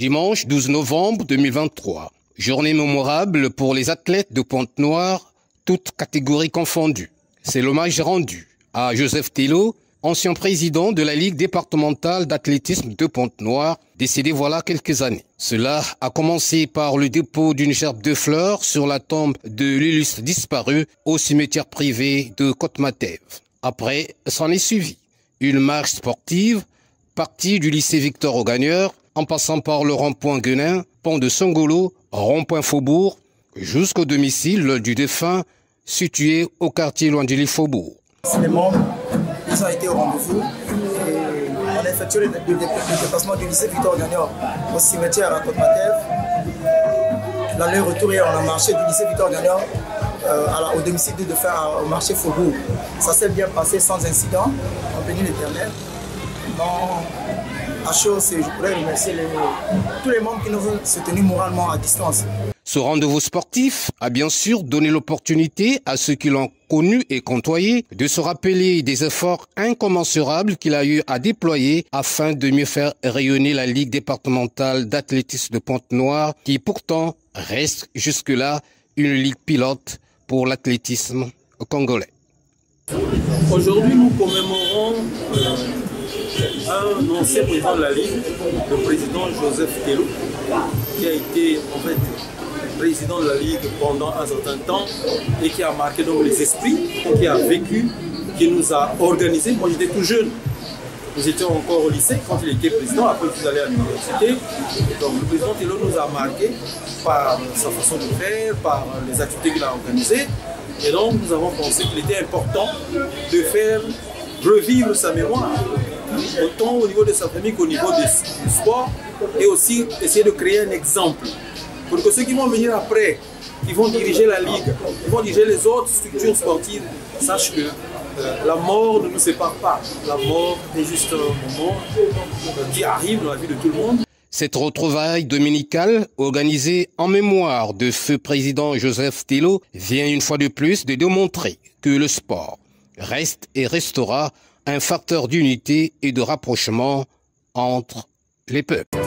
Dimanche 12 novembre 2023. Journée mémorable pour les athlètes de Pointe-Noire, toutes catégories confondues. C'est l'hommage rendu à Joseph Tello, ancien président de la Ligue départementale d'athlétisme de Pointe-Noire, décédé voilà quelques années. Cela a commencé par le dépôt d'une gerbe de fleurs sur la tombe de l'illustre disparu au cimetière privé de Côte-Matève. Après, s'en est suivi une marche sportive partie du lycée Victor Augagneur, en passant par le rond-point Guenin, pont de Songolo, rond-point Faubourg, jusqu'au domicile du défunt situé au quartier Loindili-Faubourg. Les membres, ils ont été au rendez-vous et on a effectué le déplacement du lycée Victor Augagneur au cimetière à Côte-Matève. L'aller-retour, on a marché du lycée Victor Augagneur au domicile du défunt au marché Faubourg. Ça s'est bien passé sans incident, en béni l'Éternel. À chose, je pourrais remercier tous les membres qui nous ont soutenus moralement à distance. Ce rendez-vous sportif a bien sûr donné l'opportunité à ceux qui l'ont connu et côtoyé de se rappeler des efforts incommensurables qu'il a eu à déployer afin de mieux faire rayonner la Ligue départementale d'athlétisme de Pointe-Noire, qui pourtant reste jusque-là une ligue pilote pour l'athlétisme congolais. Aujourd'hui, nous commémorons un ancien président de la Ligue, le président Joseph Tello, qui a été en fait président de la Ligue pendant un certain temps et qui a marqué donc les esprits, qui a vécu, qui nous a organisés. Moi j'étais tout jeune, nous étions encore au lycée quand il était président, après il est allé à l'université. Donc le président Tello nous a marqué par sa façon de faire, par les activités qu'il a organisées. Et donc nous avons pensé qu'il était important de faire revivre sa mémoire, autant au niveau de sa famille qu'au niveau du sport, et aussi essayer de créer un exemple pour que ceux qui vont venir après, qui vont diriger la Ligue, qui vont diriger les autres structures sportives, sachent que la mort ne nous sépare pas. La mort est juste un moment qui arrive dans la vie de tout le monde. Cette retrouvaille dominicale, organisée en mémoire de feu président Joseph Tello, vient une fois de plus de démontrer que le sport reste et restera un facteur d'unité et de rapprochement entre les peuples.